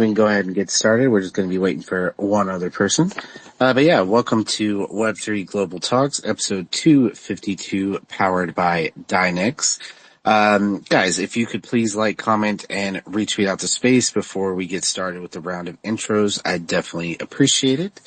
We can go ahead and get started. We're just going to be waiting for one other person. But yeah, welcome to Web3 Global Talks, episode 252, powered by DYNEX. Guys, if you could please like, comment, and retweet out the space before we get started with the round of intros, I'd definitely appreciate it.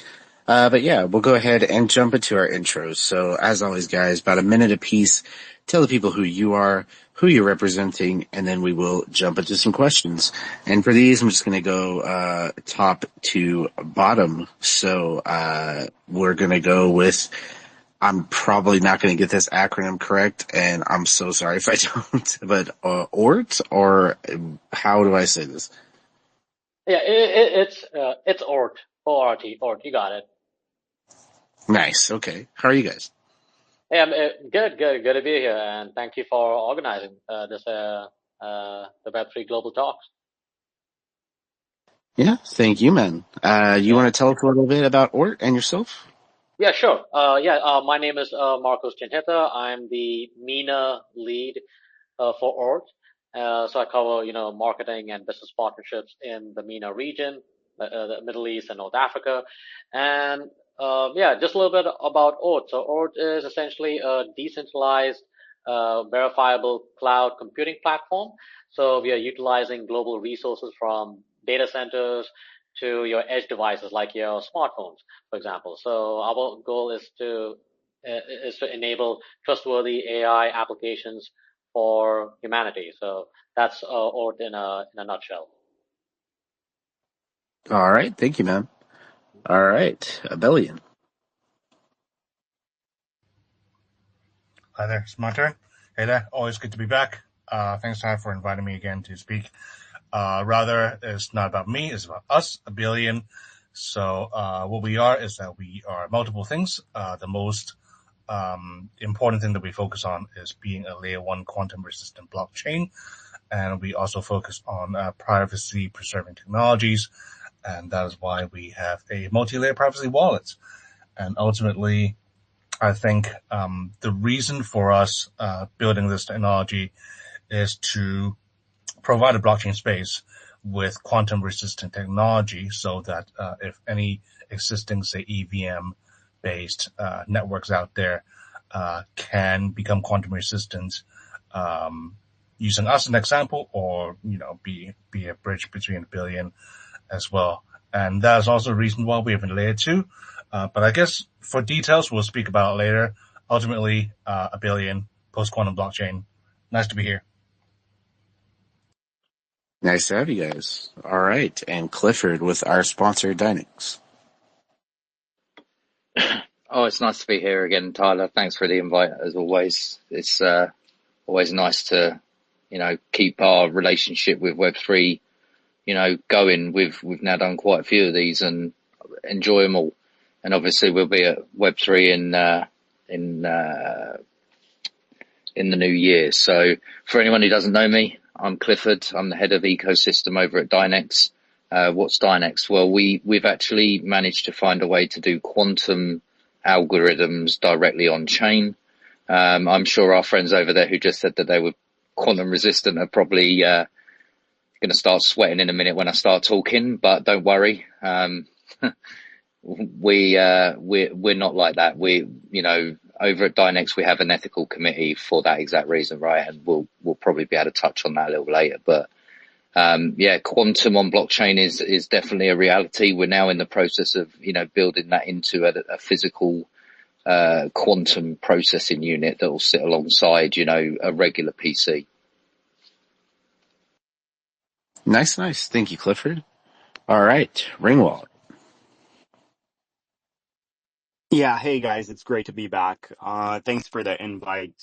But yeah, we'll go ahead and jump into our intros. So as always, guys, about a minute apiece. Tell the people who you are, who you're representing, and then we will jump into some questions. And for these, I'm just going to go top to bottom. So we're going to go with, I'm probably not going to get this acronym correct, and I'm so sorry if I don't, but OORT, or how do I say this? Yeah, it's OORT, ORT, OORT. You got it. Nice. Okay. How are you guys? Hey, I'm good to be here, and thank you for organizing the Web3 Global Talks. Yeah, thank you, man. You want to tell us a little bit about OORT and yourself? Yeah, sure. My name is Marcos Chinhita. I'm the MENA lead for OORT. So I cover, marketing and business partnerships in the MENA region, the Middle East and North Africa. And just a little bit about OORT. So OORT is essentially a decentralized, verifiable cloud computing platform. So we are utilizing global resources from data centers to your edge devices like your smartphones, for example. So our goal is to enable trustworthy AI applications for humanity. So that's OORT in a nutshell. All right, thank you, man. All right, Abelian. Hi there, it's my turn. Hey there, always good to be back. Thanks, Ty, for inviting me again to speak. Rather, it's not about me, it's about us, Abelian. So what we are is that we are multiple things. The most important thing that we focus on is being a layer 1 quantum resistant blockchain. And we also focus on privacy preserving technologies. And that is why we have a multi-layer privacy wallet. And ultimately, I think the reason for us building this technology is to provide a blockchain space with quantum resistant technology so that if any existing, say, EVM based networks out there can become quantum resistant, using us as an example, or be a bridge between Abelian as well. And that is also the reason why we have in layer 2. But I guess for details we'll speak about later. Ultimately, Abelian, post-quantum blockchain. Nice to be here. Nice to have you guys. All right, and Clifford with our sponsor, DYNEX. Oh, it's nice to be here again, Tyler. Thanks for the invite, as always. It's always nice to, keep our relationship with Web3, going. We've now done quite a few of these and enjoy them all. And obviously, we'll be at Web3 in the new year. So, for anyone who doesn't know me, I'm Clifford. I'm the head of ecosystem over at DYNEX. What's DYNEX? Well, we've actually managed to find a way to do quantum algorithms directly on chain. I'm sure our friends over there who just said that they were quantum resistant are probably going to start sweating in a minute when I start talking, but don't worry. We're not like that. Over at DYNEX, we have an ethical committee for that exact reason, right? And we'll probably be able to touch on that a little later. But quantum on blockchain is definitely a reality. We're now in the process of building that into a physical quantum processing unit that will sit alongside a regular PC. Nice. Thank you, Clifford. All right, Ringwald. Yeah, hey guys, it's great to be back. Thanks for the invite.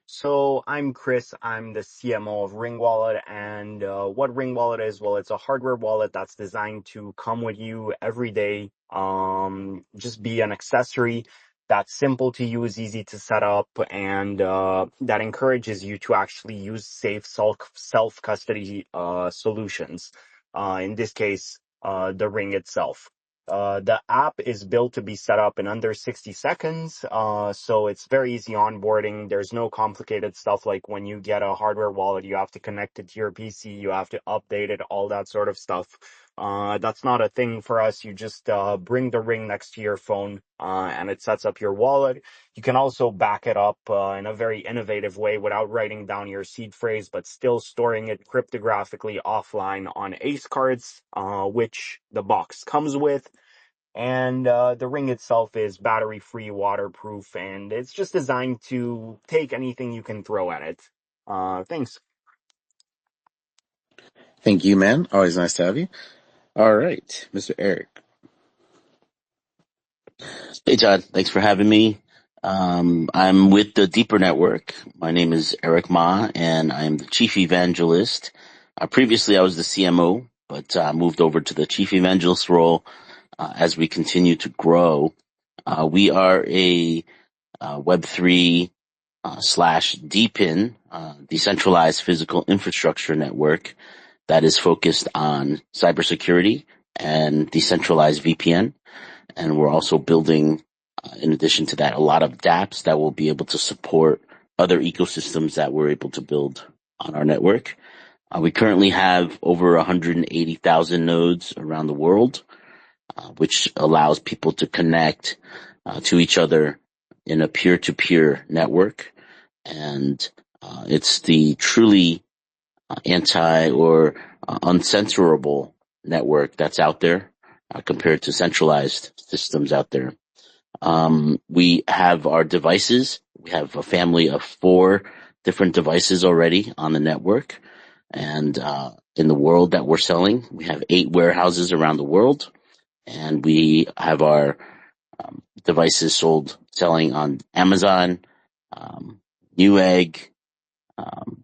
So I'm Chris, I'm the CMO of Ring Wallet, and what Ring Wallet is, well, it's a hardware wallet that's designed to come with you every day. Just be an accessory that's simple to use, easy to set up, and that encourages you to actually use safe self-custody solutions. In this case, the ring itself. The app is built to be set up in under 60 seconds. So it's very easy onboarding. There's no complicated stuff like when you get a hardware wallet, you have to connect it to your PC, you have to update it, all that sort of stuff. That's not a thing for us. You just bring the ring next to your phone, and it sets up your wallet. You can also back it up in a very innovative way without writing down your seed phrase, but still storing it cryptographically offline on ACE cards, which the box comes with. And the ring itself is battery-free, waterproof, and it's just designed to take anything you can throw at it. Thanks. Thank you, man. Always nice to have you. All right, Mr. Eric. Hey, Todd. Thanks for having me. I'm with the Deeper Network. My name is Eric Ma, and I'm the Chief Evangelist. Previously, I was the CMO, but moved over to the Chief Evangelist role as we continue to grow. We are a Web3 slash DPIN, decentralized physical infrastructure network that is focused on cybersecurity and decentralized VPN. And we're also building, in addition to that, a lot of dApps that will be able to support other ecosystems that we're able to build on our network. We currently have over 180,000 nodes around the world, which allows people to connect to each other in a peer-to-peer network. And it's the truly anti or uncensorable network that's out there compared to centralized systems out there. We have our devices. We have a family of 4 different devices already on the network. And in the world that we're selling, we have 8 warehouses around the world. And we have our devices selling on Amazon, Newegg,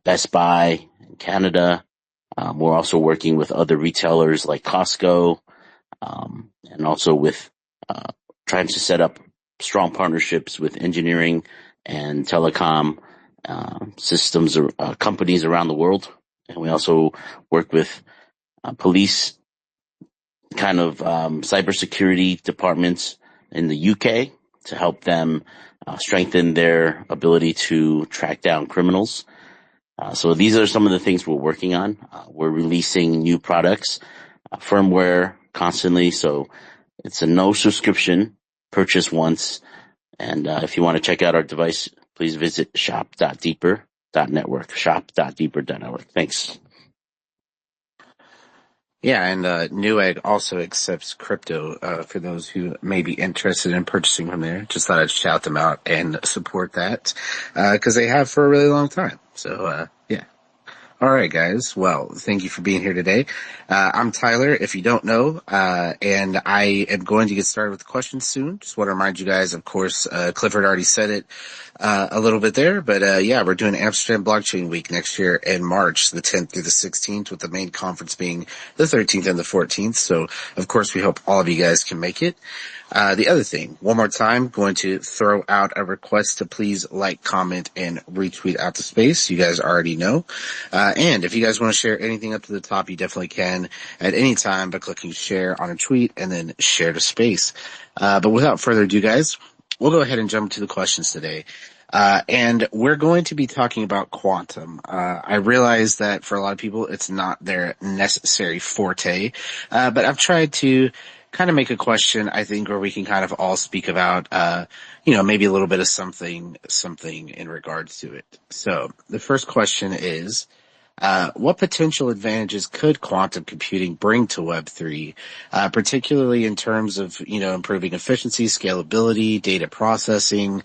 Best Buy in Canada. We're also working with other retailers like Costco, and also with trying to set up strong partnerships with engineering and telecom systems companies around the world. And we also work with police kind of cybersecurity departments in the UK to help them strengthen their ability to track down criminals. So these are some of the things we're working on. We're releasing new products, firmware constantly. So it's a no subscription, purchase once. And if you want to check out our device, please visit shop.deeper.network, shop.deeper.network. Thanks. Yeah, and Newegg also accepts crypto for those who may be interested in purchasing from there. Just thought I'd shout them out and support that because they have for a really long time. So, yeah. All right, guys. Well, thank you for being here today. I'm Tyler, if you don't know, and I am going to get started with the questions soon. Just want to remind you guys, of course, Clifford already said it a little bit there, but yeah, we're doing Amsterdam Blockchain Week next year in March, the 10th through the 16th, with the main conference being the 13th and the 14th. So, of course, we hope all of you guys can make it. The other thing, one more time, going to throw out a request to please like, comment, and retweet out to space. You guys already know. And if you guys want to share anything up to the top, you definitely can at any time by clicking share on a tweet and then share to space. But without further ado, guys, we'll go ahead and jump to the questions today. And we're going to be talking about quantum. I realize that for a lot of people, it's not their necessary forte. But I've tried to kind of make a question, I think, where we can kind of all speak about, maybe a little bit of something in regards to it. So the first question is, what potential advantages could quantum computing bring to Web3, particularly in terms of, improving efficiency, scalability, data processing?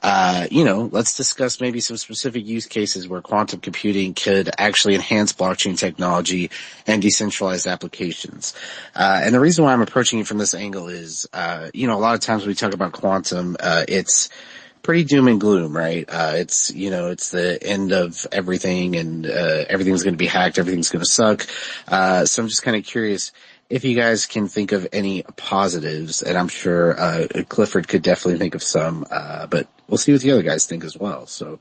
Let's discuss maybe some specific use cases where quantum computing could actually enhance blockchain technology and decentralized applications. And the reason why I'm approaching it from this angle is, a lot of times when we talk about quantum, it's pretty doom and gloom, right? It's the end of everything and, everything's going to be hacked. Everything's going to suck. So I'm just kind of curious if you guys can think of any positives, and I'm sure, Clifford could definitely think of some, but we'll see what the other guys think as well. So,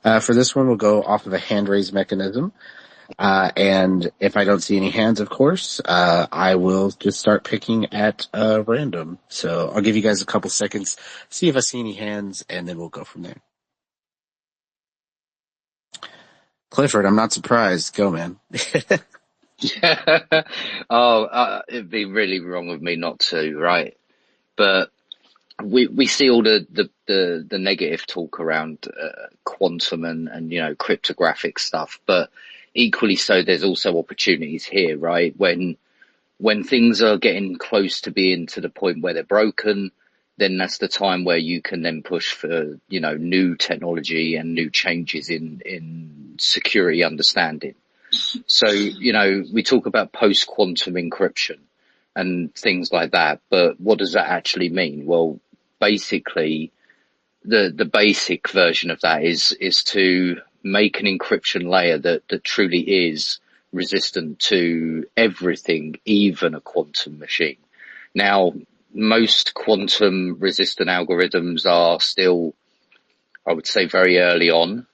for this one, we'll go off of a hand raise mechanism. And if I don't see any hands, of course, I will just start picking at random. So I'll give you guys a couple seconds, see if I see any hands, and then we'll go from there. Clifford, I'm not surprised. Go, man. It'd be really wrong of me not to, right? But we see all the negative talk around quantum and cryptographic stuff, but equally so, there's also opportunities here, right? When things are getting close to being to the point where they're broken, then that's the time where you can then push for new technology and new changes in security understanding. So we talk about post-quantum encryption and things like that, but what does that actually mean? Well, basically, the basic version of that is to make an encryption layer that truly is resistant to everything, even a quantum machine. Now, most quantum resistant algorithms are still, I would say, very early on.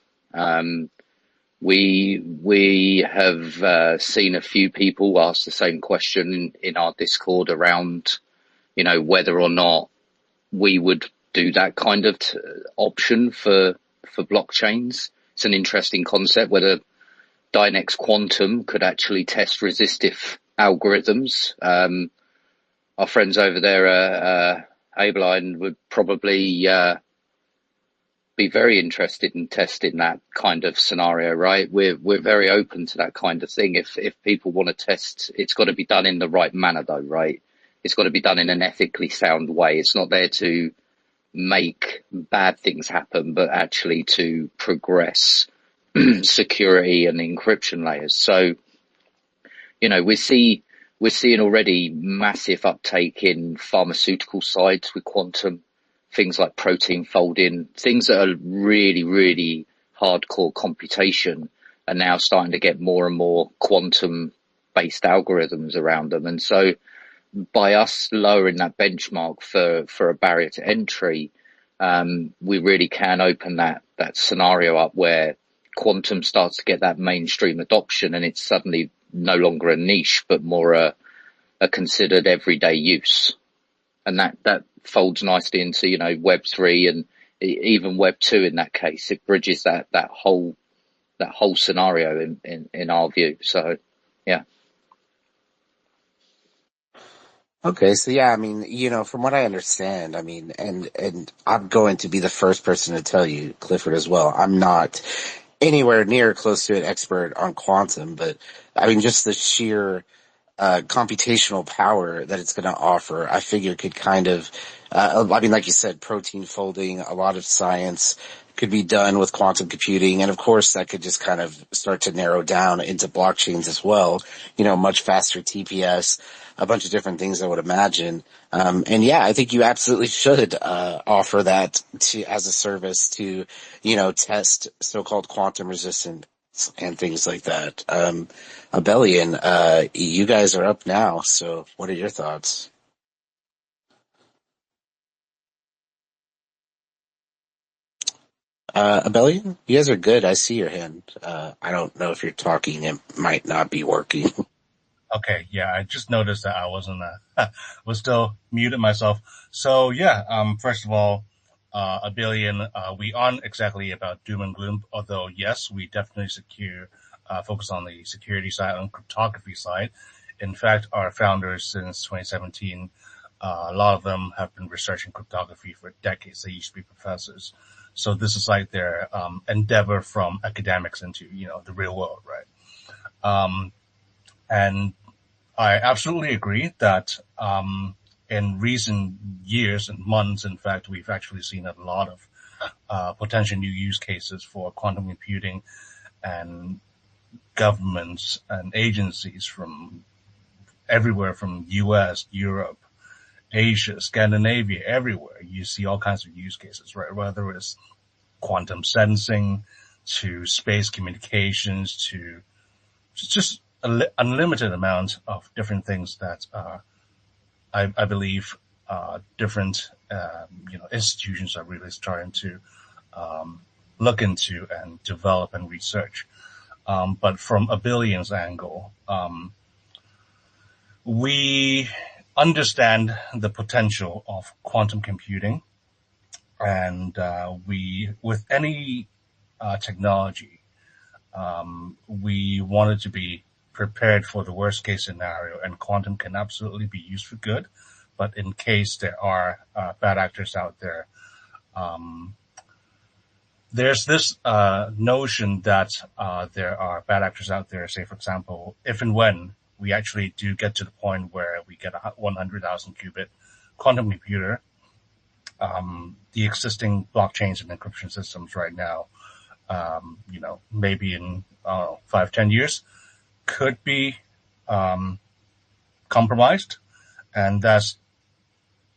We have seen a few people ask the same question in our Discord around, whether or not we would do that kind of option for blockchains. It's an interesting concept, whether DYNEX Quantum could actually test resistive algorithms. Our friends over there, Abelian, would probably be very interested in testing that kind of scenario, right? We're very open to that kind of thing. If people want to test, it's got to be done in the right manner, though, right? It's got to be done in an ethically sound way. It's not there to make bad things happen, but actually to progress security and encryption layers. So, we're seeing already massive uptake in pharmaceutical sides with quantum, things like protein folding, things that are really, really hardcore computation are now starting to get more and more quantum based algorithms around them. And so by us lowering that benchmark for a barrier to entry, we really can open that scenario up where quantum starts to get that mainstream adoption, and it's suddenly no longer a niche, but more a considered everyday use. And that folds nicely into, Web3 and even Web2 in that case. It bridges that whole scenario in our view. So, yeah. Okay, so yeah, I mean, from what I understand, I mean, and I'm going to be the first person to tell you, Clifford, as well. I'm not anywhere near close to an expert on quantum, but I mean, just the sheer computational power that it's going to offer, I figure could kind of, I mean, like you said, protein folding, a lot of science could be done with quantum computing. And of course, that could just kind of start to narrow down into blockchains as well, much faster TPS, a bunch of different things I would imagine. And yeah, I think you absolutely should, offer that as a service to, test so-called quantum resistant and things like that. Abelian, you guys are up now, so what are your thoughts? Abelian, you guys are good. I see your hand. I don't know if you're talking. It might not be working. Okay, yeah, I just noticed that I wasn't, was still muted myself. So yeah, first of all, Abelian, we aren't exactly about doom and gloom, although yes, we definitely focus on the security side, on cryptography side. In fact, our founders since 2017, a lot of them have been researching cryptography for decades. They used to be professors. So this is like their, endeavor from academics into, the real world, right? And I absolutely agree that in recent years and months, in fact, we've actually seen a lot of potential new use cases for quantum computing, and governments and agencies from everywhere from US, Europe, Asia, Scandinavia, everywhere. You see all kinds of use cases, right? Whether it's quantum sensing to space communications to just unlimited amount of different things that I believe different institutions are really starting to look into and develop and research. But from Abelian's angle, we understand the potential of quantum computing, and with any technology, we wanted to be prepared for the worst case scenario, and quantum can absolutely be used for good. But in case there are bad actors out there, there's this notion that there are bad actors out there, say, for example, if and when we actually do get to the point where we get a 100,000 qubit quantum computer, the existing blockchains and encryption systems right now, maybe in 5-10 years, could be compromised, and that's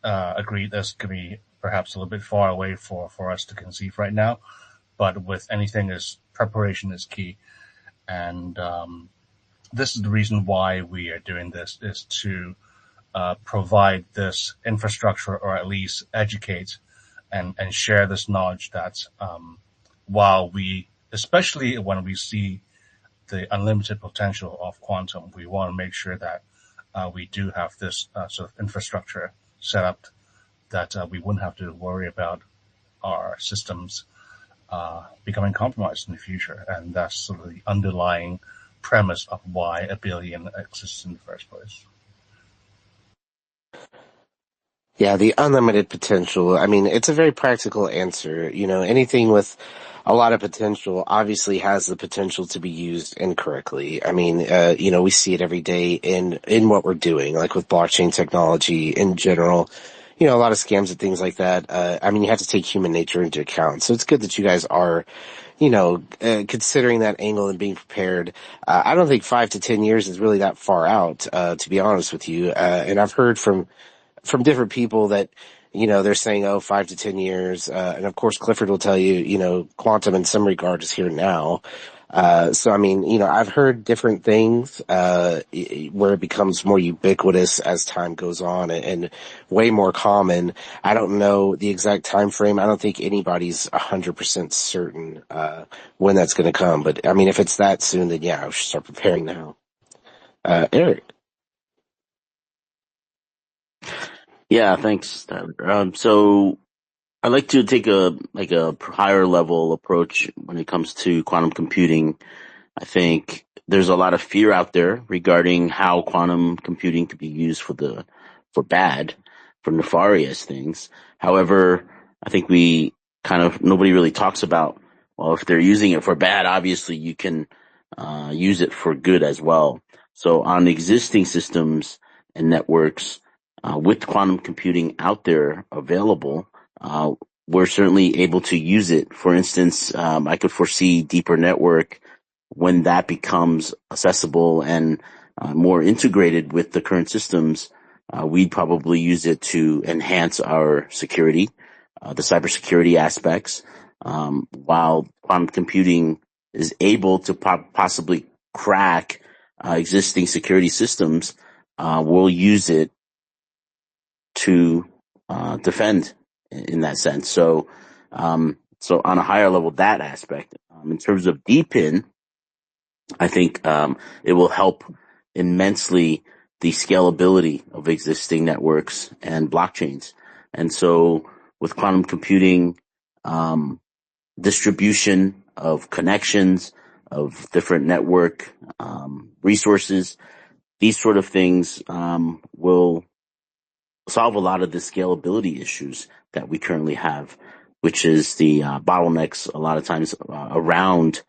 agreed. That's going to be perhaps a little bit far away for us to conceive right now. But with anything, preparation is key, and this is the reason why we are doing this, is to provide this infrastructure, or at least educate and share this knowledge that while especially when we see the unlimited potential of quantum, we want to make sure that we do have this sort of infrastructure set up that we wouldn't have to worry about our systems becoming compromised in the future. And that's sort of the underlying premise of why Abelian exists in the first place. Yeah, the unlimited potential. I mean, it's a very practical answer. Anything with a lot of potential obviously has the potential to be used incorrectly. I mean, we see it every day in what we're doing, like with blockchain technology in general. A lot of scams and things like that. I mean, you have to take human nature into account. So it's good that you guys are, considering that angle and being prepared. I don't think 5 to 10 years is really that far out, to be honest with you. And I've heard from different people that, they're saying, 5 to 10 years. And of course, Clifford will tell you, quantum in some regard is here now. So I mean, I've heard different things, where it becomes more ubiquitous as time goes on and way more common. I don't know the exact time frame. I don't think anybody's 100% certain, when that's going to come. But I mean, if it's that soon, then yeah, I should start preparing now. Eric. Yeah, thanks, Tyler. So I like to take a higher level approach when it comes to quantum computing. I think there's a lot of fear out there regarding how quantum computing could be used for nefarious things. However, I think nobody really talks about, well, if they're using it for bad, obviously you can use it for good as well. So on existing systems and networks, with quantum computing out there available, we're certainly able to use it. For instance, I could foresee deeper network when that becomes accessible and more integrated with the current systems. We'd probably use it to enhance our security, the cybersecurity aspects, while quantum computing is able to possibly crack existing security systems. We'll use it to defend in that sense. So on a higher level, that aspect. In terms of DeepIn, I think it will help immensely the scalability of existing networks and blockchains. And so with quantum computing, distribution of connections, of different network resources, these sort of things will solve a lot of the scalability issues that we currently have, which is the bottlenecks a lot of times around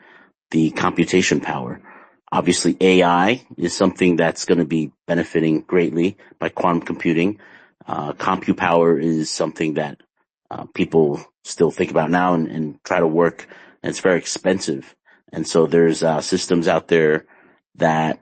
the computation power. Obviously, AI is something that's going to be benefiting greatly by quantum computing. Compute power is something that people still think about now and try to work, and it's very expensive. And so there's systems out there that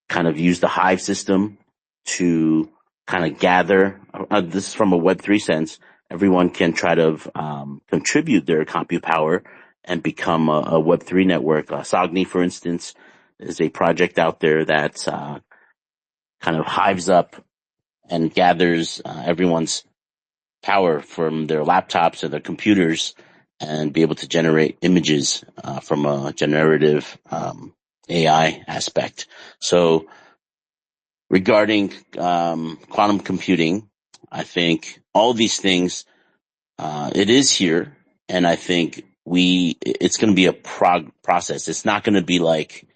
kind of use the Hive system to kind of gather. This is from a Web3 sense. Everyone can try to contribute their compute power and become a Web3 network. Sogni, for instance, is a project out there that kind of hives up and gathers everyone's power from their laptops or their computers and be able to generate images from a generative AI aspect. So regarding quantum computing, I think all these things, it is here, and I think it's going to be a process. It's not going to be like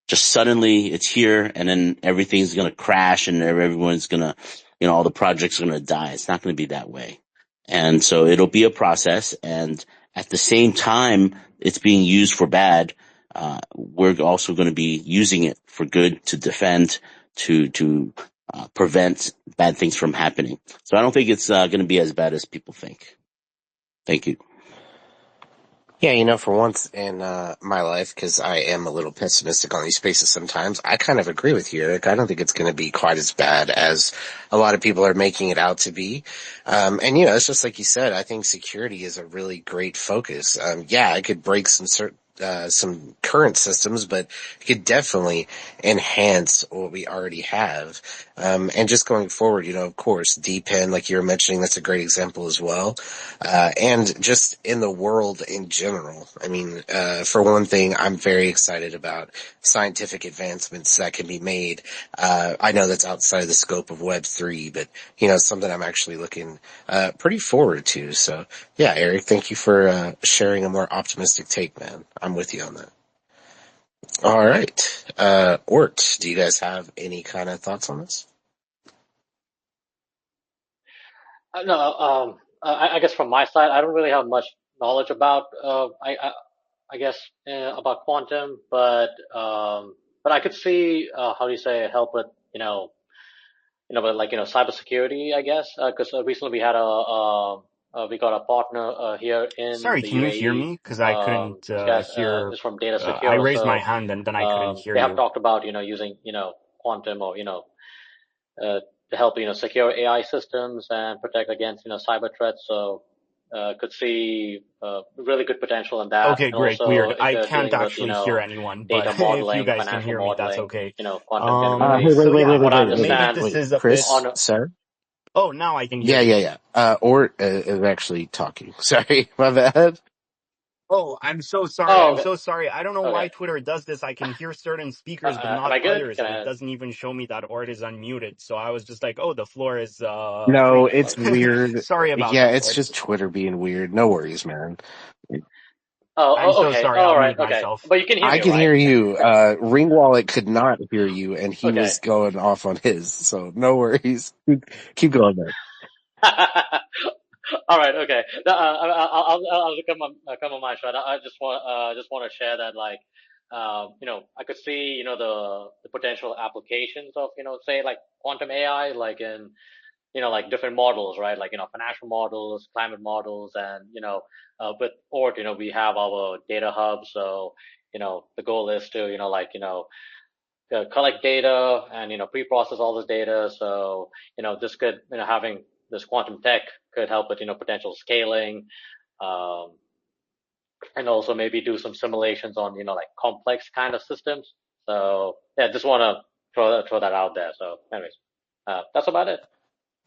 just suddenly it's here and then everything's going to crash and everyone's going to, all the projects are going to die. It's not going to be that way. And so it'll be a process. And at the same time, it's being used for bad. We're also going to be using it for good to defend, to prevent bad things from happening. So I don't think it's going to be as bad as people think. Thank you. Yeah, for once in my life, because I am a little pessimistic on these spaces sometimes, I kind of agree with you, Eric. I don't think it's going to be quite as bad as a lot of people are making it out to be. And, it's just like you said, I think security is a really great focus. Yeah, it could break some current systems, but it could definitely enhance what we already have. And just going forward, of course, DPEN, like you were mentioning, that's a great example as well. And just in the world in general. I mean, for one thing, I'm very excited about scientific advancements that can be made. I know that's outside the scope of Web3, but, something I'm actually looking, pretty forward to. So yeah, Eric, thank you for, sharing a more optimistic take, man. I'm with you on that. All right. OORT, do you guys have any kind of thoughts on this? No, I guess from my side, I don't really have much knowledge about, I guess, about quantum, but I could see, how do you say, help with, but like, cybersecurity, I guess, because recently we had we got a partner here in Sorry, the can you hear UAE. me? Because I couldn't This guy hear. is from Data I Secure, raised my so hand and then I couldn't hear they have you. talked about using quantum or to help secure AI systems and protect against cyber threats. So could see really good potential in that, Okay, and great. also Weird. if I they're can't dealing with actually hear anyone, but data if you modeling, guys can financial hear me, that's modeling, okay. quantum capabilities. Hey, So yeah, What I maybe understand this wait, is a bit. Chris, on sir? Oh, now I can hear Yeah, you. yeah, yeah. OORT is actually talking. Sorry, my bad. Oh, I'm so sorry. oh I'm okay so sorry. I don't know okay why Twitter does this. I can hear certain speakers, but am not I good? others, Can and it I? doesn't even show me that Ort is unmuted. So I was just like, oh, the floor is No, free. it's weird. Sorry about Yeah, that, it's Ort. just Twitter being weird. No worries, man. I'm so Okay, sorry. all I'll right, mute okay, myself. but you can hear I me, can right? hear you. Ring Wallet could not hear you, and he Okay. was going off on his. So no worries. Keep going, man. All right, okay. No, I'll come on my side. I just want to share that, like, I could see, the potential applications of, say, like quantum AI, like in, like different models, right? Like, financial models, climate models, and, with OORT, we have our data hub. So, the goal is to, collect data and, pre-process all this data. So, this could, having this quantum tech could help with, potential scaling, um, and also maybe do some simulations on, like complex kind of systems. So yeah, just want to throw that out there. So anyways, that's about it.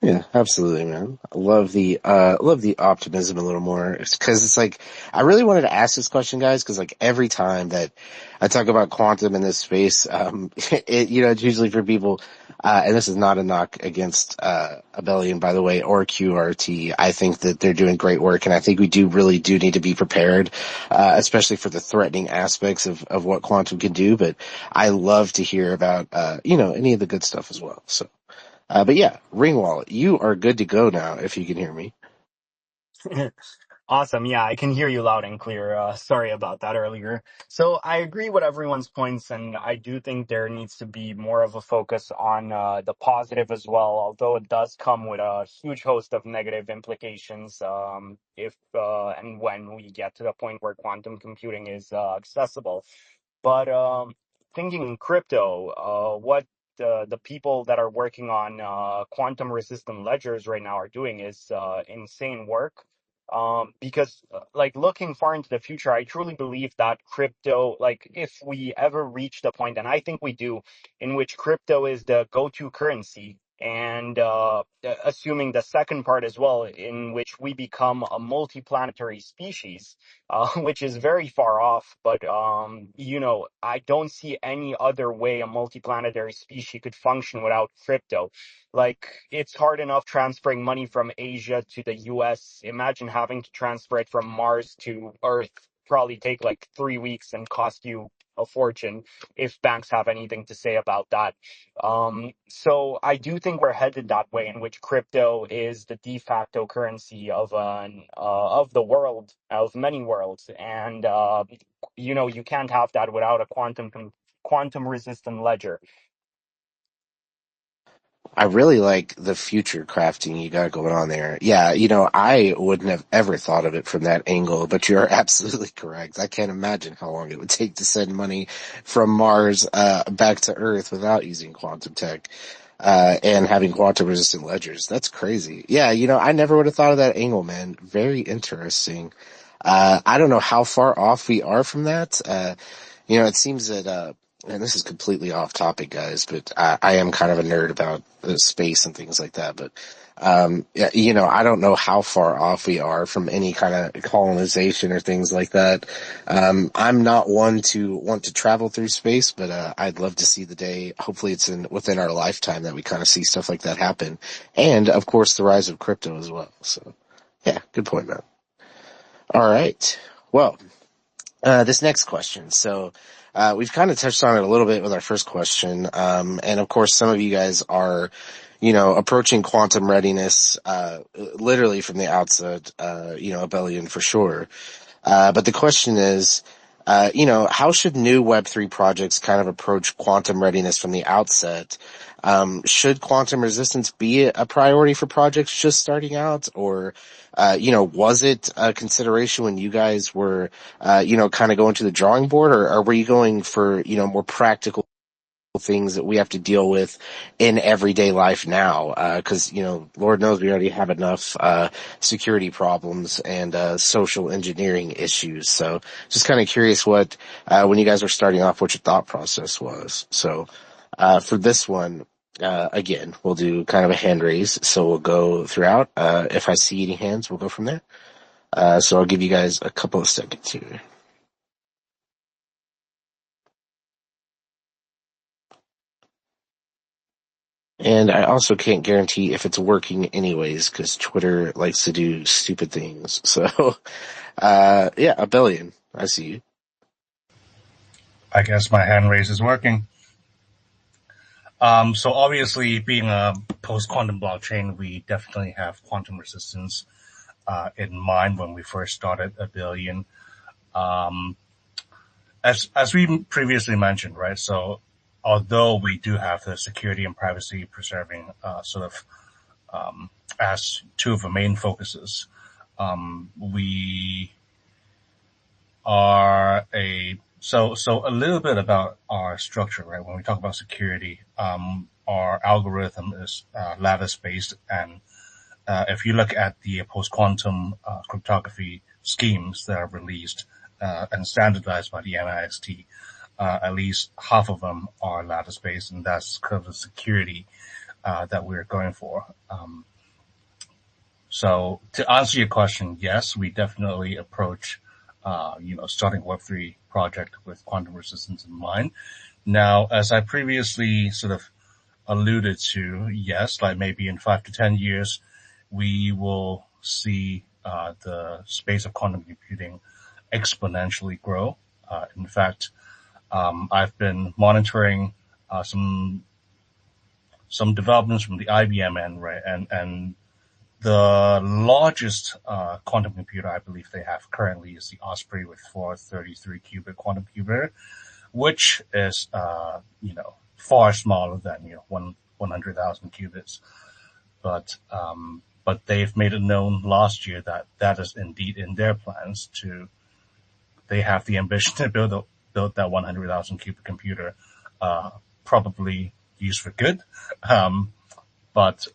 Yeah, absolutely, man. I love the optimism a little more because it's like I really wanted to ask this question, guys, because like every time that I talk about quantum in this space, it's usually for people, and this is not a knock against Abelian, by the way, or QRT. I think that they're doing great work, and I think we really do need to be prepared, especially for the threatening aspects of what quantum can do. But I love to hear about any of the good stuff as well. So. But yeah, Ring Wallet, you are good to go now if you can hear me. Awesome. Yeah, I can hear you loud and clear. Sorry about that earlier. So I agree with everyone's points, and I do think there needs to be more of a focus on the positive as well, although it does come with a huge host of negative implications if and when we get to the point where quantum computing is accessible. But thinking in crypto, what the people that are working on quantum resistant ledgers right now are doing is insane work. Because like looking far into the future, I truly believe that crypto, like if we ever reach the point, and I think we do, in which crypto is the go-to currency And assuming the second part as well, in which we become a multiplanetary species, which is very far off, but I don't see any other way a multiplanetary species could function without crypto. Like, it's hard enough transferring money from Asia to the US. Imagine having to transfer it from Mars to Earth. Probably take like 3 weeks and cost you a fortune, if banks have anything to say about that. So I do think we're headed that way, in which crypto is the de facto currency of the world, of many worlds, and you can't have that without a quantum resistant ledger. I really like the future crafting you got going on there. Yeah, I wouldn't have ever thought of it from that angle, but you're absolutely correct. I can't imagine how long it would take to send money from Mars back to Earth without using quantum tech and having quantum resistant ledgers. That's crazy. Yeah, I never would have thought of that angle, man. Very interesting. I don't know how far off we are from that. It seems that, and this is completely off topic, guys, but I am kind of a nerd about space and things like that. But, yeah, I don't know how far off we are from any kind of colonization or things like that. I'm not one to want to travel through space, but, I'd love to see the day. Hopefully it's within our lifetime that we kind of see stuff like that happen. And of course the rise of crypto as well. So yeah, good point, man. All right. Well, this next question. So, we've kind of touched on it a little bit with our first question. And of course, some of you guys are, approaching quantum readiness, literally from the outset, Abelian for sure. But the question is, how should new Web3 projects kind of approach quantum readiness from the outset? Should quantum resistance be a priority for projects just starting out, or, was it a consideration when you guys were, kind of going to the drawing board, or were you going for, more practical things that we have to deal with in everyday life now? Cause, Lord knows we already have enough, security problems and, social engineering issues. So just kind of curious what, when you guys were starting off, what your thought process was. So, for this one, again, we'll do kind of a hand raise. So we'll go throughout. If I see any hands, we'll go from there. So I'll give you guys a couple of seconds here. And I also can't guarantee if it's working anyways, because Twitter likes to do stupid things. So, yeah, Abelian, I see you. I guess my hand raise is working. So obviously, being a post-quantum blockchain, we definitely have quantum resistance in mind when we first started Abelian. As we previously mentioned, right? So although we do have the security and privacy preserving as two of the main focuses, we are so a little bit about our structure, right? When we talk about security, our algorithm is lattice-based, and if you look at the post-quantum cryptography schemes that are released and standardized by the NIST, at least half of them are lattice-based, and that's kind of the security that we're going for. So to answer your question, yes, we definitely approach starting Web3 project with quantum resistance in mind. Now, as I previously sort of alluded to, yes, like maybe in 5 to 10 years, we will see the space of quantum computing exponentially grow. In fact, I've been monitoring some developments from the IBM end, right? And the largest quantum computer I believe they have currently is the Osprey with 433 qubit quantum computer, which is far smaller than 100,000 qubits. But they've made it known last year that is indeed in their plans to. They have the ambition to build that 100,000 qubit computer, probably used for good. But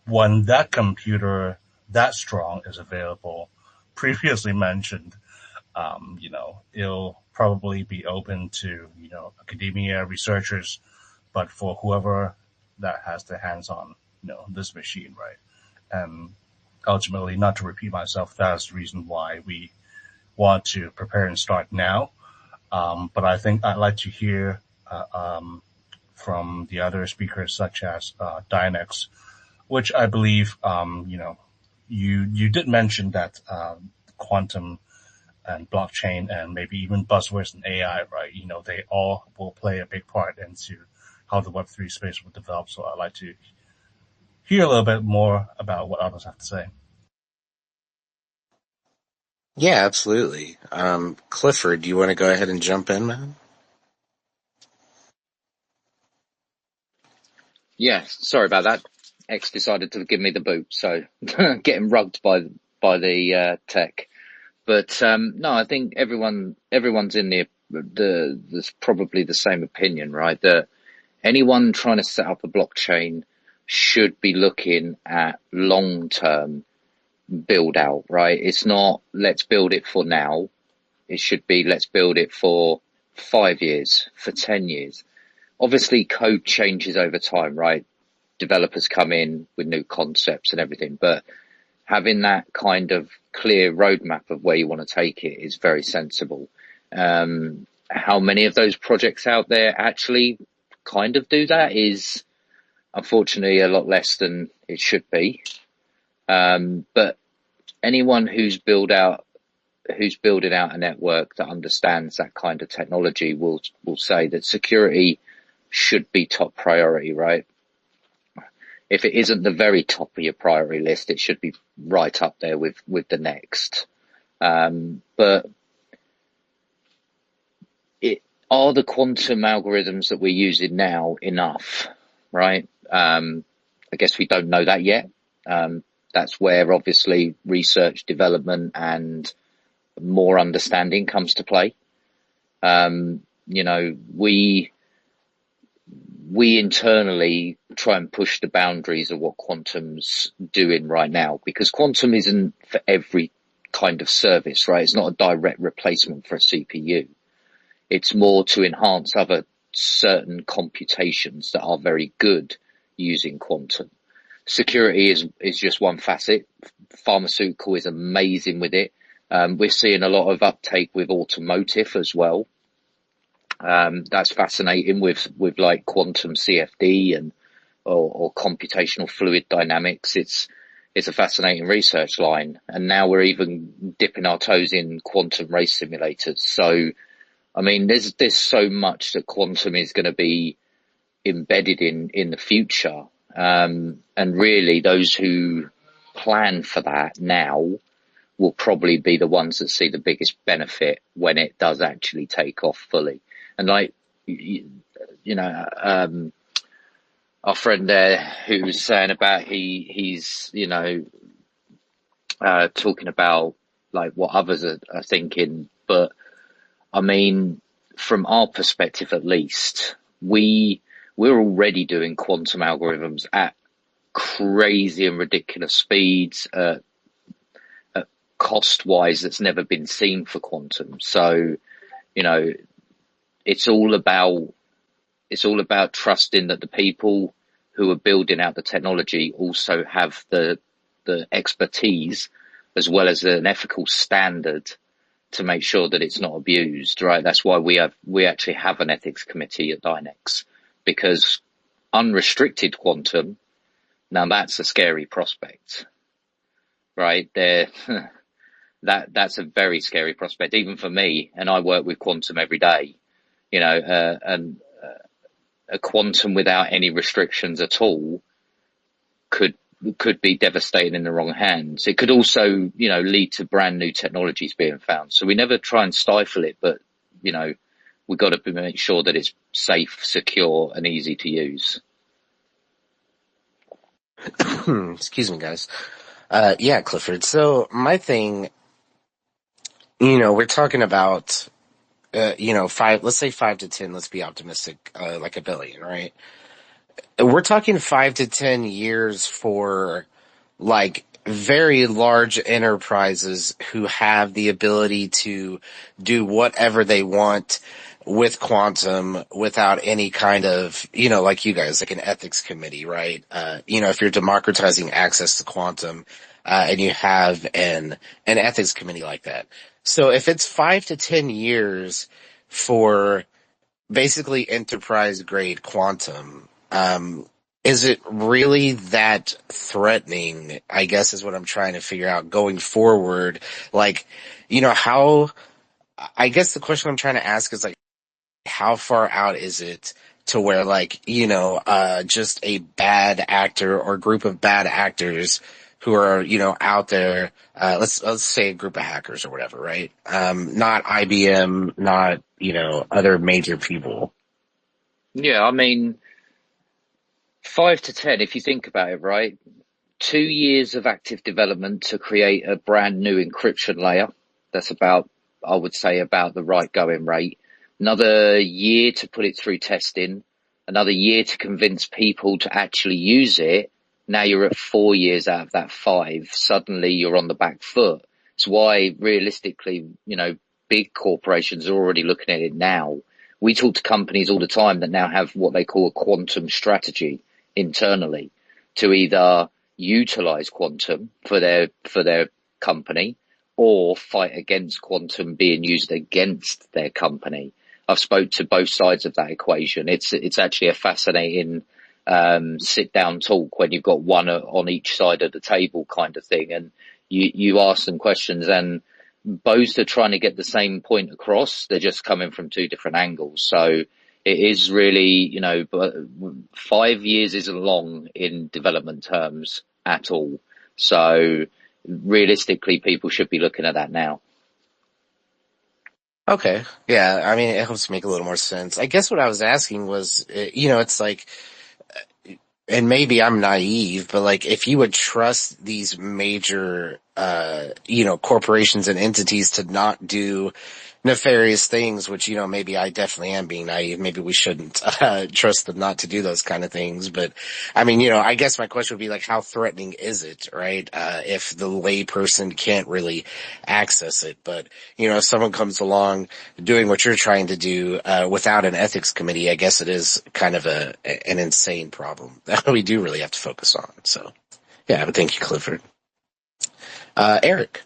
when that computer that strong is available, previously mentioned, it'll probably be open to, academia, researchers, but for whoever that has their hands on, this machine, right? And ultimately, not to repeat myself, that's the reason why we want to prepare and start now. But I think I'd like to hear from the other speakers, such as DYNEX, which I believe, you did mention that quantum and blockchain and maybe even buzzwords in AI, right? They all will play a big part into how the Web3 space will develop. So I'd like to hear a little bit more about what others have to say. Yeah, absolutely. Clifford, do you want to go ahead and jump in, man? Yeah, sorry about that. X decided to give me the boot, so getting rugged by the tech. But no, I think everyone's in there's probably the same opinion, right? That anyone trying to set up a blockchain should be looking at long-term build out, right? It's not let's build it for now. It should be let's build it for 5 years, for 10 years. Obviously, code changes over time, right? Developers come in with new concepts and everything, but having that kind of clear roadmap of where you want to take it is very sensible. How many of those projects out there actually kind of do that is unfortunately a lot less than it should be. But anyone who's building out a network that understands that kind of technology will say that security should be top priority, right? If it isn't the very top of your priority list, it should be right up there with the next. But are the quantum algorithms that we're using now enough, right? I guess we don't know that yet. That's where obviously research, development, and more understanding comes to play. We internally try and push the boundaries of what quantum's doing right now, because quantum isn't for every kind of service, right? It's not a direct replacement for a CPU. It's more to enhance other certain computations that are very good using quantum. Security is just one facet. Pharmaceutical is amazing with it. We're seeing a lot of uptake with automotive as well. That's fascinating with like quantum CFD and or computational fluid dynamics. It's a fascinating research line, and now we're even dipping our toes in quantum race simulators. So, I mean, there's so much that quantum is going to be embedded in the future, and really those who plan for that now will probably be the ones that see the biggest benefit when it does actually take off fully. And like, our friend there who was saying about he's talking about like what others are thinking, but I mean, from our perspective at least, we're already doing quantum algorithms at crazy and ridiculous speeds, cost-wise that's never been seen for quantum. So, it's all about trusting that the people who are building out the technology also have the expertise as well as an ethical standard to make sure that it's not abused, right? That's why we actually have an ethics committee at DYNEX, because unrestricted quantum, now that's a scary prospect, right? That's a very scary prospect, even for me, and I work with quantum every day. And a quantum without any restrictions at all could be devastating in the wrong hands. It could also, lead to brand new technologies being found. So we never try and stifle it, but, we've got to make sure that it's safe, secure, and easy to use. Excuse me, guys. Yeah, Clifford. So my thing, we're talking about, let's say 5 to 10, let's be optimistic, like a billion, right? We're talking 5 to 10 years for like very large enterprises who have the ability to do whatever they want with quantum without any kind of, like you guys, like an ethics committee, right? If you're democratizing access to quantum, and you have an ethics committee like that. So if it's 5 to 10 years for basically enterprise grade quantum, is it really that threatening? I guess is what I'm trying to figure out going forward. Like, how, I guess the question I'm trying to ask is like, how far out is it to where like, just a bad actor or group of bad actors who are, out there, let's say a group of hackers or whatever, right? Not IBM, not, other major people. Yeah, I mean, 5 to 10, if you think about it, right? 2 years of active development to create a brand new encryption layer. That's about, I would say, about the right going rate. Another year to put it through testing. Another year to convince people to actually use it. Now you're at 4 years out of that 5. Suddenly you're on the back foot. It's why realistically, big corporations are already looking at it now. We talk to companies all the time that now have what they call a quantum strategy internally to either utilize quantum for their company or fight against quantum being used against their company. I've spoke to both sides of that equation. It's actually a fascinating sit down talk when you've got one on each side of the table kind of thing, and you ask them questions, and both are trying to get the same point across. They're just coming from two different angles. So it is really, but 5 years isn't long in development terms at all. So realistically, people should be looking at that now. Okay. Yeah. I mean, it helps make a little more sense. I guess what I was asking was, it's like, and maybe I'm naive, but like if you would trust these major, corporations and entities to not do nefarious things, which, maybe I definitely am being naive. Maybe we shouldn't, trust them not to do those kind of things. But I mean, I guess my question would be like, how threatening is it, right? If the layperson can't really access it, but, if someone comes along doing what you're trying to do, without an ethics committee, I guess it is kind of an insane problem that we do really have to focus on. So yeah, but thank you, Clifford. Eric.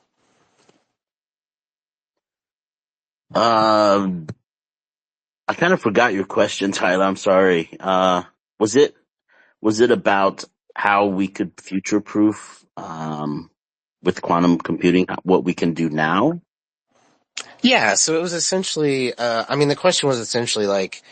I kind of forgot your question, Tyler. I'm sorry. Was it about how we could future proof with quantum computing what we can do now? Yeah, so it was essentially, the question was essentially like,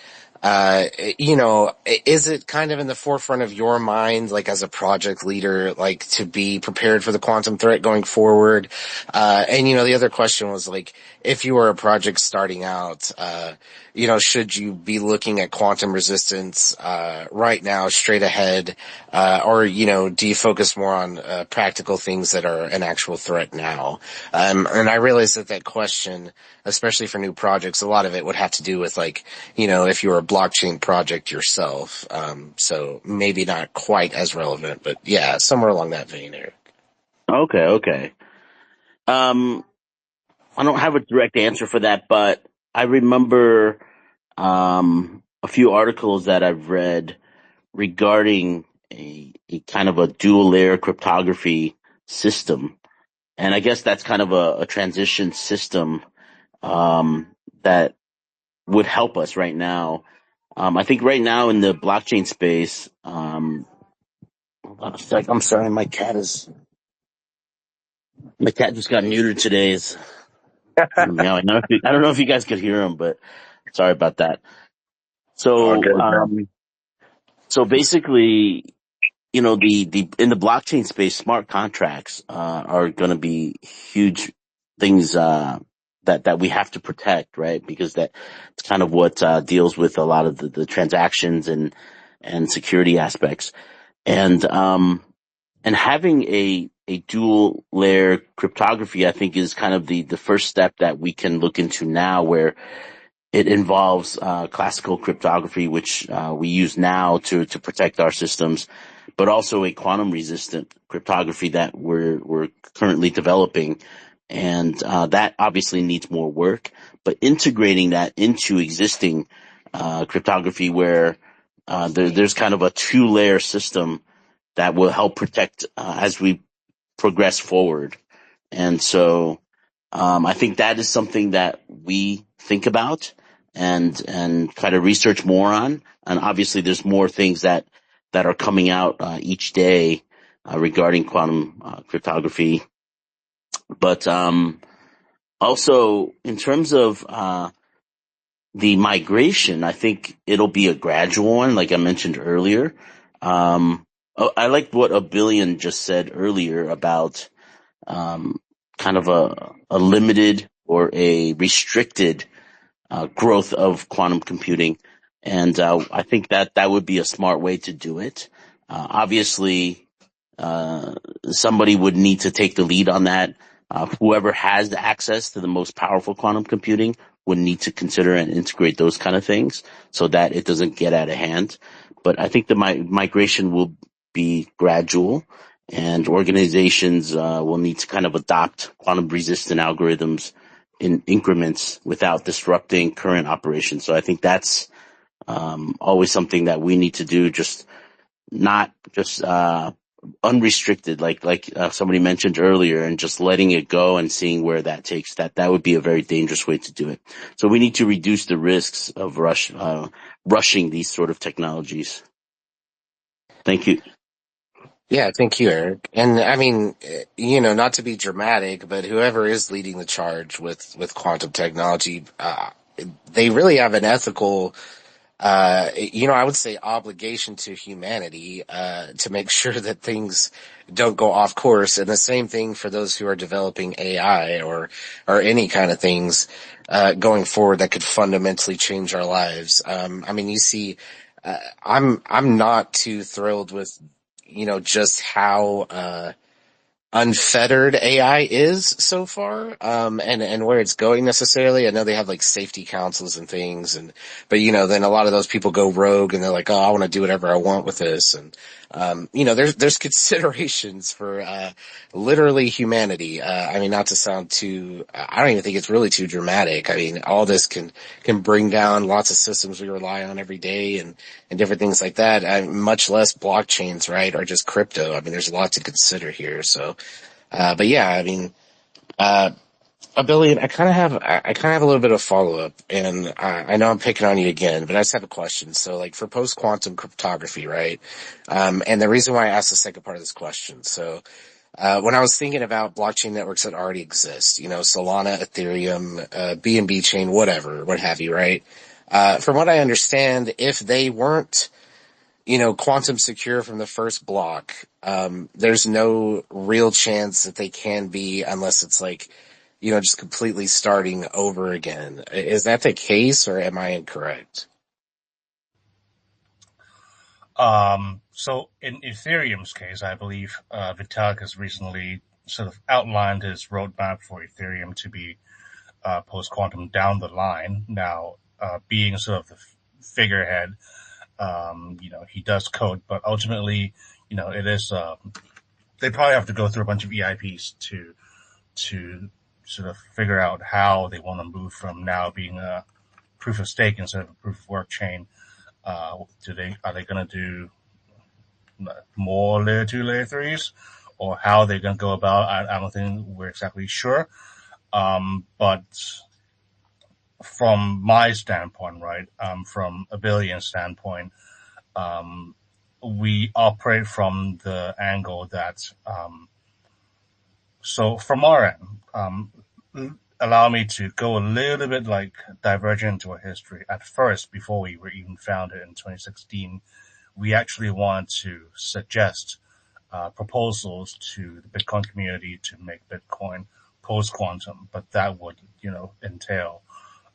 is it kind of in the forefront of your mind, like as a project leader, like to be prepared for the quantum threat going forward? The other question was like, if you were a project starting out, should you be looking at quantum resistance, right now, straight ahead, or, do you focus more on, practical things that are an actual threat now? And I realized that question, especially for new projects, a lot of it would have to do with like, if you were a blockchain project yourself. So maybe not quite as relevant, but yeah, somewhere along that vein, Eric. Okay. I don't have a direct answer for that, but I remember a few articles that I've read regarding a kind of a dual layer cryptography system. And I guess that's kind of a transition system that would help us right now. I think right now in the blockchain space, hold on a sec. I'm sorry, my cat just got neutered today. I don't know if you guys could hear him, but sorry about that. So, so basically, the in the blockchain space, smart contracts are going to be huge things that we have to protect, right? Because that's kind of what deals with a lot of the transactions and security aspects, and having a dual layer cryptography, I think, is kind of the first step that we can look into now, where it involves classical cryptography, which we use now to protect our systems, but also a quantum resistant cryptography that we're currently developing And that obviously needs more work, but integrating that into existing cryptography where there's kind of a 2-layer system that will help protect as we progress forward. And so I think that is something that we think about and try to research more on. And obviously there's more things that are coming out each day regarding quantum cryptography. But also in terms of the migration, I think it'll be a gradual one, like I mentioned earlier. I like what Abelian just said earlier about kind of a limited or a restricted growth of quantum computing. And I think that would be a smart way to do it. Obviously, somebody would need to take the lead on that. Whoever has the access to the most powerful quantum computing would need to consider and integrate those kind of things so that it doesn't get out of hand. But I think the migration will be gradual, and organizations will need to kind of adopt quantum resistant algorithms in increments without disrupting current operations. So I think that's always something that we need to do, just not just unrestricted, like somebody mentioned earlier, and just letting it go and seeing where that takes. That would be a very dangerous way to do it. So we need to reduce the risks of rushing these sort of technologies. Thank you. Yeah, thank you, Eric. And I mean, not to be dramatic, but whoever is leading the charge with quantum technology, they really have an ethical, I would say obligation to humanity, to make sure that things don't go off course. And the same thing for those who are developing AI or any kind of things, going forward that could fundamentally change our lives. I mean, you see, I'm not too thrilled with, just how, unfettered AI is so far, and where it's going necessarily. I know they have like safety councils and things, but then a lot of those people go rogue and they're like, oh, I want to do whatever I want with this. And, there's considerations for, literally humanity. I mean, not to sound I don't even think it's really too dramatic. I mean, all this can bring down lots of systems we rely on every day and different things like that. Much less blockchains, right? Or just crypto. I mean, there's a lot to consider here. So, but yeah, I mean, Abelian, I kind of have a little bit of follow up, and I know I'm picking on you again, but I just have a question. So, like for post quantum cryptography, right? And the reason why I asked the second part of this question, so. When I was thinking about blockchain networks that already exist, Solana, Ethereum, BNB chain, whatever, what have you, right? From what I understand, if they weren't, quantum secure from the first block, there's no real chance that they can be unless it's like, just completely starting over again. Is that the case, or am I incorrect? So in Ethereum's case, I believe Vitalik has recently sort of outlined his roadmap for Ethereum to be post-quantum down the line. Now, being sort of the figurehead, he does code, but ultimately, it is they probably have to go through a bunch of EIPs to sort of figure out how they want to move from now being a proof of stake instead of a proof of work chain. Are they going to do more layer 2, layer 3s, or how they're going to go about? I don't think we're exactly sure. But from my standpoint, right, from Abelian's standpoint, we operate from the angle that, so from our end, allow me to go a little bit like divergent to our history. At first, before we were even founded in 2016, we actually wanted to suggest proposals to the Bitcoin community to make Bitcoin post-quantum, but that would, entail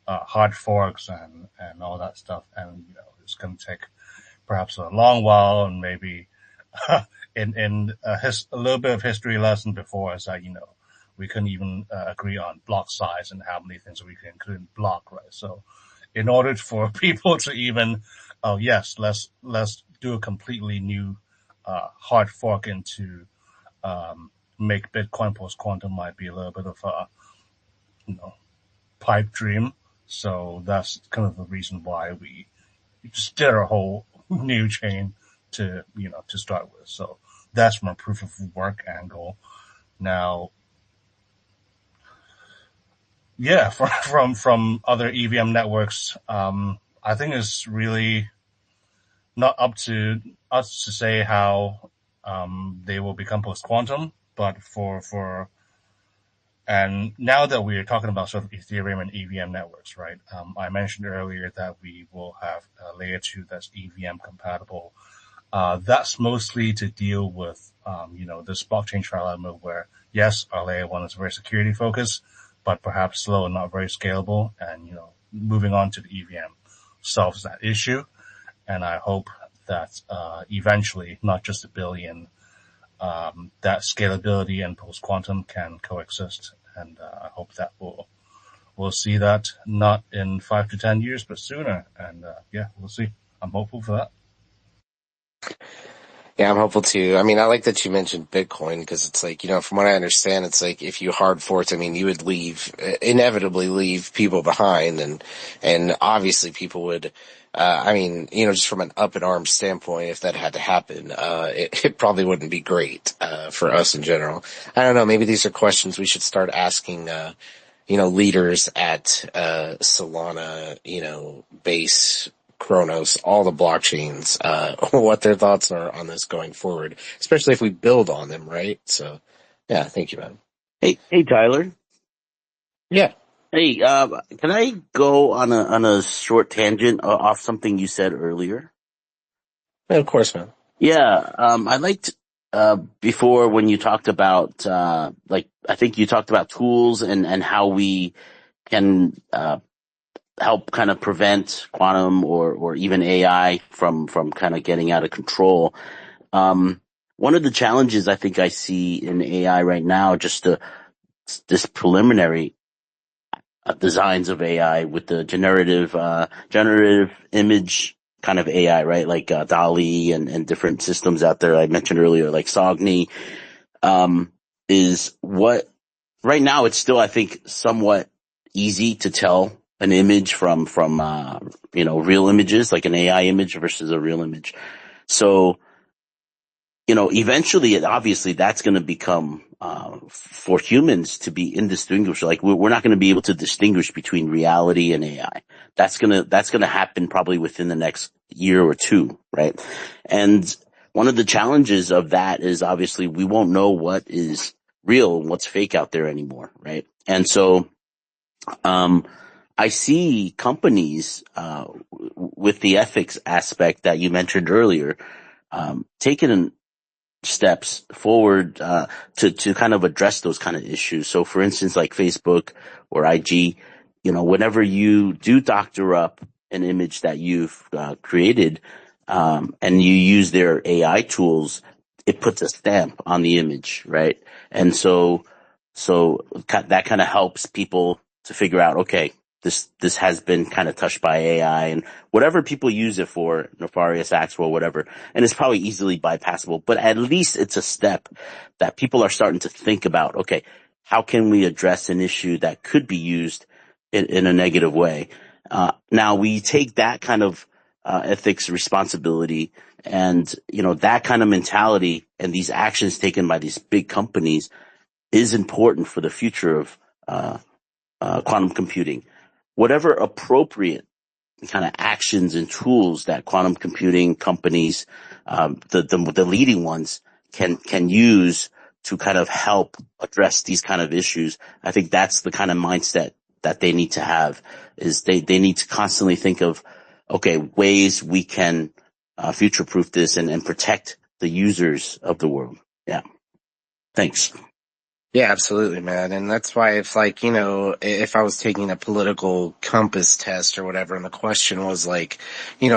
hard forks and all that stuff, and it's going to take perhaps a long while, and maybe in a little bit of history lesson before is that we couldn't even agree on block size and how many things we can include in block, right? So, in order for people to even, let's do a completely new hard fork into make Bitcoin post-quantum might be a little bit of a, pipe dream. So that's kind of the reason why we just did our whole new chain to start with. So that's from a proof of work angle. Now, yeah, from other EVM networks, I think it's really not up to us to say how they will become post-quantum, but and now that we're talking about sort of Ethereum and EVM networks, right? I mentioned earlier that we will have a layer 2 that's EVM compatible. That's mostly to deal with, this blockchain trilemma where, yes, our layer 1 is very security focused, but perhaps slow and not very scalable. And, moving on to the EVM solves that issue. And I hope that, eventually, not just Abelian, that scalability and post-quantum can coexist. And, I hope that we'll see that not in 5 to 10 years, but sooner. And, we'll see. I'm hopeful for that. Yeah, I'm hopeful too. I mean, I like that you mentioned Bitcoin because it's like, from what I understand, it's like if you hard forked, I mean, you would inevitably leave people behind and obviously people would, just from an up in arms standpoint, if that had to happen, it probably wouldn't be great, for us in general. I don't know. Maybe these are questions we should start asking, leaders at, Solana, Base, Chronos, all the blockchains, what their thoughts are on this going forward, especially if we build on them, right? So, yeah, thank you, man. Hey, Tyler. Yeah. Hey, can I go on a short tangent off something you said earlier? Yeah, of course, man. Yeah, I liked, before when you talked about, I think you talked about tools and how we can, help kind of prevent quantum or even AI from kind of getting out of control. One of the challenges I think I see in AI right now, just this preliminary designs of AI with the generative image kind of AI, right? Like DALL-E and different systems out there I mentioned earlier, like Sogni, is what right now it's still, I think, somewhat easy to tell an image from real images, like an AI image versus a real image. So, eventually, obviously, that's going to become, for humans to be indistinguishable. Like, we're not going to be able to distinguish between reality and AI. That's going to happen probably within the next year or two, right? And one of the challenges of that is obviously we won't know what is real and what's fake out there anymore, right? And so, I see companies, with the ethics aspect that you mentioned earlier, taking steps forward, to kind of address those kind of issues. So for instance, like Facebook or IG, whenever you do doctor up an image that you've, created, and you use their AI tools, it puts a stamp on the image, right? And so that kind of helps people to figure out, okay, this has been kind of touched by AI and whatever people use it for, nefarious acts or whatever, and it's probably easily bypassable, but at least it's a step that people are starting to think about, okay, how can we address an issue that could be used in a negative way? Now we take that kind of, ethics responsibility and, that kind of mentality and these actions taken by these big companies is important for the future of, quantum computing. Whatever appropriate kind of actions and tools that quantum computing companies, the leading ones can use to kind of help address these kind of issues. I think that's the kind of mindset that they need to have, is they need to constantly think of, okay, ways we can, future proof this and protect the users of the world. Yeah. Thanks. Yeah, absolutely, man. And that's why it's like, if I was taking a political compass test or whatever, and the question was like,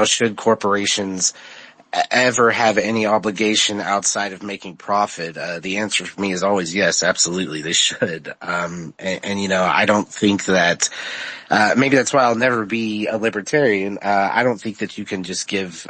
should corporations ever have any obligation outside of making profit? The answer for me is always yes, absolutely, they should. I don't think that, maybe that's why I'll never be a libertarian. I don't think that you can just give,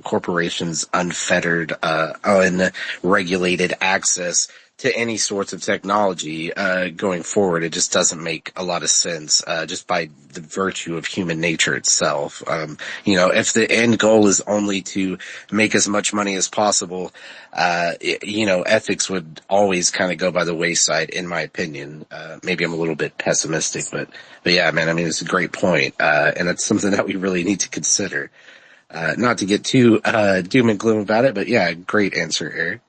corporations unfettered, unregulated access to any sorts of technology going forward. It just doesn't make a lot of sense just by the virtue of human nature itself. If the end goal is only to make as much money as possible, ethics would always kind of go by the wayside, in my opinion. Maybe I'm a little bit pessimistic, but yeah, man, I mean, it's a great point, and it's something that we really need to consider. Not to get too doom and gloom about it, but yeah, great answer, Eric.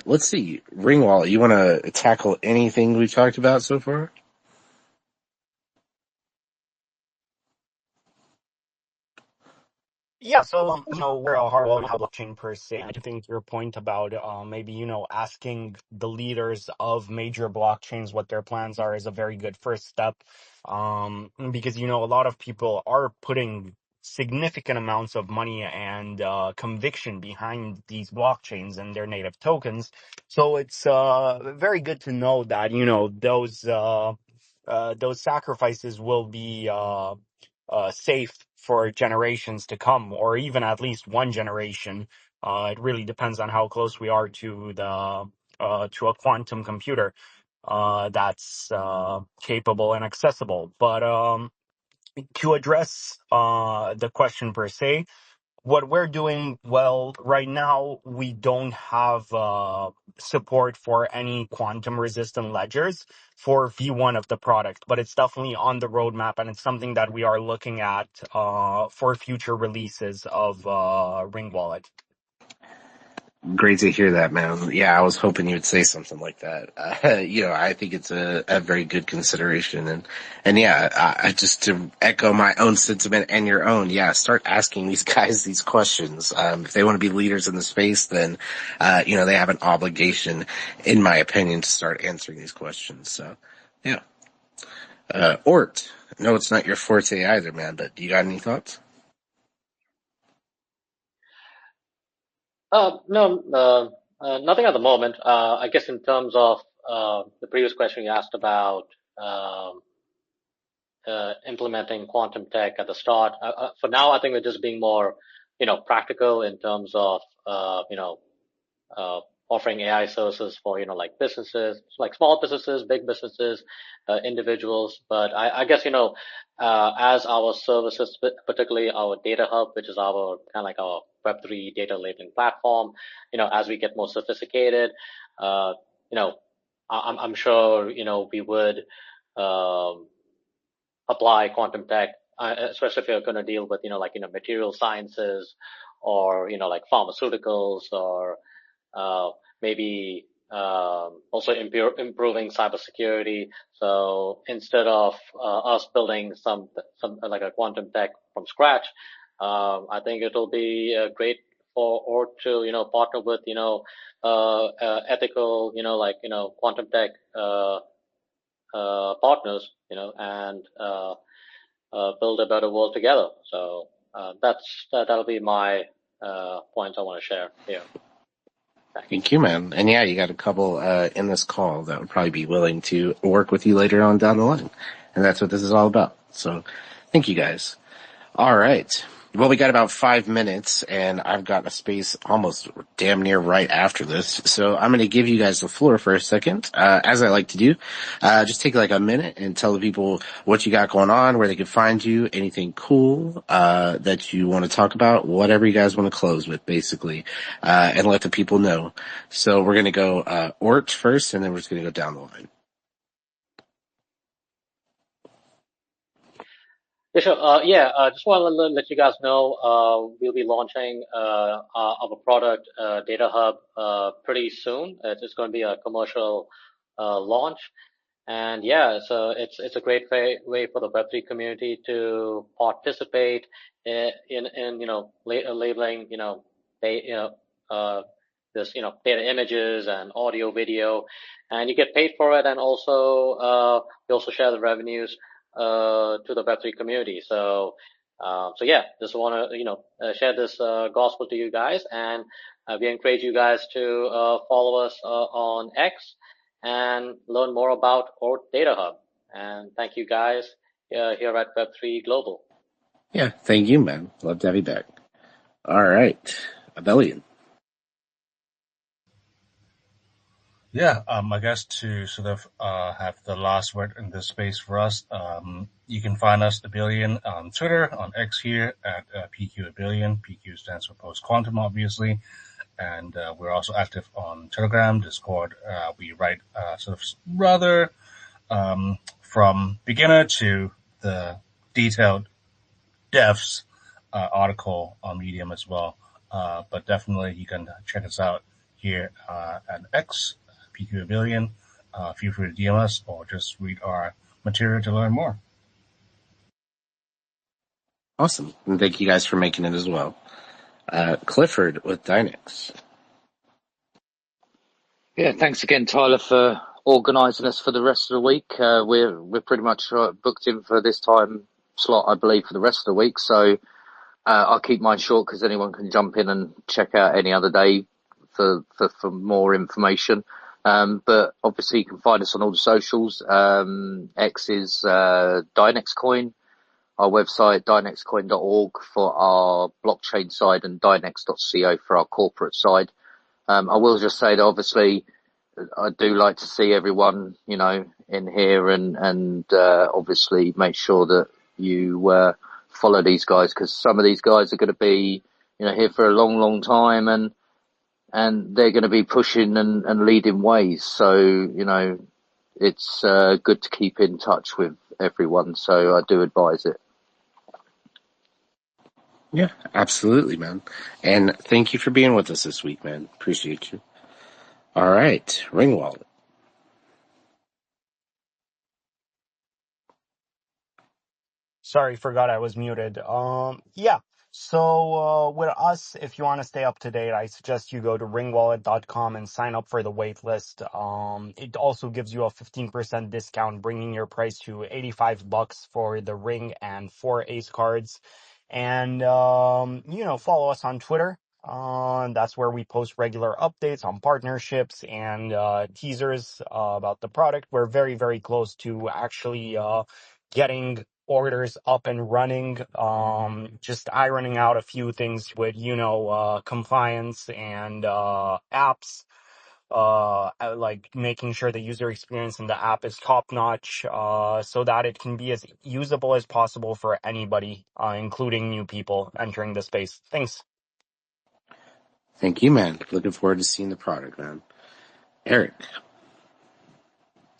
Let's see. Ringwall, you want to tackle anything we've talked about so far? Yeah, so we're a hard blockchain per se. I think your point about maybe asking the leaders of major blockchains what their plans are is a very good first step, because a lot of people are putting significant amounts of money and conviction behind these blockchains and their native tokens. So it's very good to know that those sacrifices will be safe for generations to come, or even at least one generation. It really depends on how close we are to to a quantum computer that's capable and accessible. But to address the question per se, what we're doing, well, right now we don't have support for any quantum resistant ledgers for V1 of the product, but it's definitely on the roadmap, and it's something that we are looking at for future releases of Ring Wallet. Great to hear that, man. Yeah, I was hoping you would say something like that. I think it's a very good consideration, and yeah, I just to echo my own sentiment and your own, yeah, start asking these guys these questions. If they want to be leaders in the space, then, they have an obligation, in my opinion, to start answering these questions. So, yeah. OORT. No, it's not your forte either, man, but you got any thoughts? No, nothing at the moment. I guess in terms of the previous question you asked about um, implementing quantum tech at the start. For now, I think we're just being more, practical in terms of, offering AI services for, like businesses, like small businesses, big businesses, individuals. But I guess, as our services, particularly our data hub, which is our kind of like our Web3 data labeling platform, as we get more sophisticated, uh, you know, I'm sure, we would, um, apply quantum tech, especially if you're going to deal with, material sciences or, like pharmaceuticals or, maybe, also improving cybersecurity. So instead of, us building some like a quantum tech from scratch, I think it'll be great or to, partner with, ethical, quantum tech, partners, and build a better world together. So that'll be my points I want to share here. Thank you, man. And yeah, you got a couple in this call that would probably be willing to work with you later on down the line. And that's what this is all about. So thank you guys. All right. Well, we got about 5 minutes, and I've got a space almost damn near right after this. So I'm going to give you guys the floor for a second, as I like to do. Just take like a minute and tell the people what you got going on, where they can find you, anything cool that you want to talk about, whatever you guys want to close with, basically, and let the people know. So we're going to go OORT first, and then we're just going to go down the line. Yeah, sure. Just want to let you guys know, we'll be launching our product, Data Hub, pretty soon. It's going to be a commercial launch, and yeah, so it's a great way for the Web3 community to participate in labeling this data images and audio, video, and you get paid for it, and also we also share the revenues to the Web3 community. So yeah, just want to, share this gospel to you guys, and we encourage you guys to follow us on X and learn more about OORT Data Hub. And thank you guys here at Web3 Global. Yeah, thank you, man. Love to have you back. All right. Abelian. Yeah, I guess to sort of have the last word in this space for us, you can find us Abelian on Twitter, on X here at PQ Abelian. PQ stands for Post Quantum, obviously, and we're also active on Telegram, Discord. We write sort of rather from beginner to the detailed devs article on Medium as well. But definitely you can check us out here at X, PQ Abelian. Feel free to DM us or just read our material to learn more. Awesome. And thank you guys for making it as well. Clifford with DYNEX. Yeah, thanks again, Tyler, for organising us for the rest of the week. We're pretty much booked in for this time slot, I believe, for the rest of the week. So I'll keep mine short because anyone can jump in and check out any other day for more information. But obviously you can find us on all the socials. X is DYNEX Coin, our website, dynexcoin.org for our blockchain side and dynex.co for our corporate side. I will just say that obviously I do like to see everyone, in here and obviously make sure that you follow these guys, because some of these guys are going to be, here for a long, long time and they're going to be pushing and leading ways. So, it's good to keep in touch with everyone. So I do advise it. Yeah, absolutely, man. And thank you for being with us this week, man. Appreciate you. All right, Ring Wallet. Sorry, forgot I was muted. Yeah. So, with us, if you want to stay up to date, I suggest you go to ringwallet.com and sign up for the wait list. It also gives you a 15% discount, bringing your price to $85 for the ring and 4 ace cards. And, follow us on Twitter. That's where we post regular updates on partnerships and, teasers, about the product. We're very, very close to actually, getting orders up and running, just ironing out a few things with, compliance and, apps, like making sure the user experience in the app is top notch, so that it can be as usable as possible for anybody, including new people entering the space. Thanks. Thank you, man. Looking forward to seeing the product, man. Eric.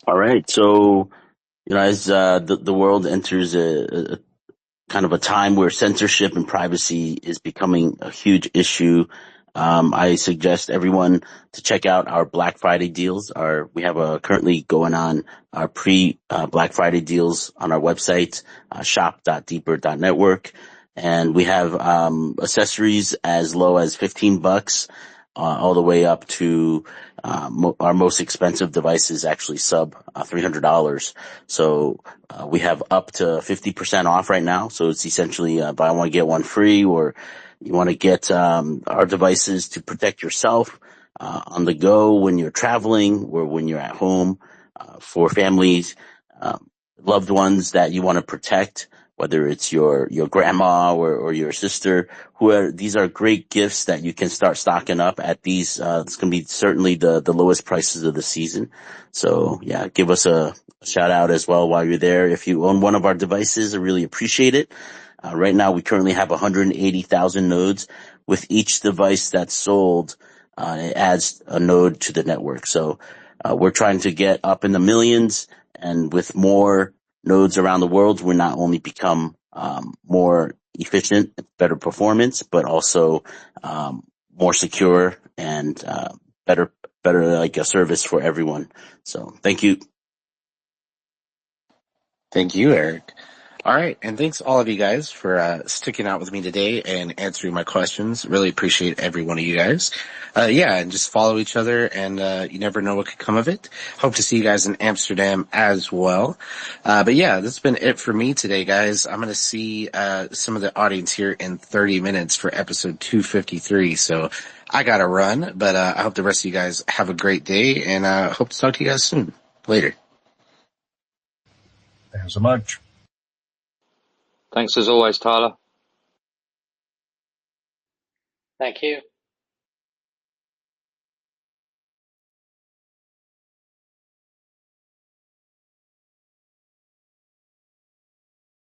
All right. So, as the world enters a kind of a time where censorship and privacy is becoming a huge issue, I suggest everyone to check out our Black Friday deals. We have currently going on our Black Friday deals on our website, shop.deeper.network. And we have accessories as low as $15, all the way up to our most expensive device is actually sub $300. So we have up to 50% off right now. So it's essentially buy one get one free, or you want to get our devices to protect yourself on the go when you're traveling or when you're at home, for families, loved ones that you want to protect, whether it's your grandma or your sister. These are great gifts that you can start stocking up at these. It's going to be certainly the lowest prices of the season. So yeah, give us a shout out as well while you're there. If you own one of our devices, I really appreciate it. Right now we currently have 180,000 nodes. With each device that's sold, it adds a node to the network. So we're trying to get up in the millions, and with more nodes around the world, we not only become more efficient, better performance, but also more secure and better like a service for everyone. So thank you. Thank you, Eric. All right, and thanks all of you guys for sticking out with me today and answering my questions. Really appreciate every one of you guys. And just follow each other, and you never know what could come of it. Hope to see you guys in Amsterdam as well. But yeah, this has been it for me today, guys. I'm going to see some of the audience here in 30 minutes for episode 253. So I got to run, but I hope the rest of you guys have a great day, and hope to talk to you guys soon. Later. Thanks so much. Thanks as always, Tyler. Thank you.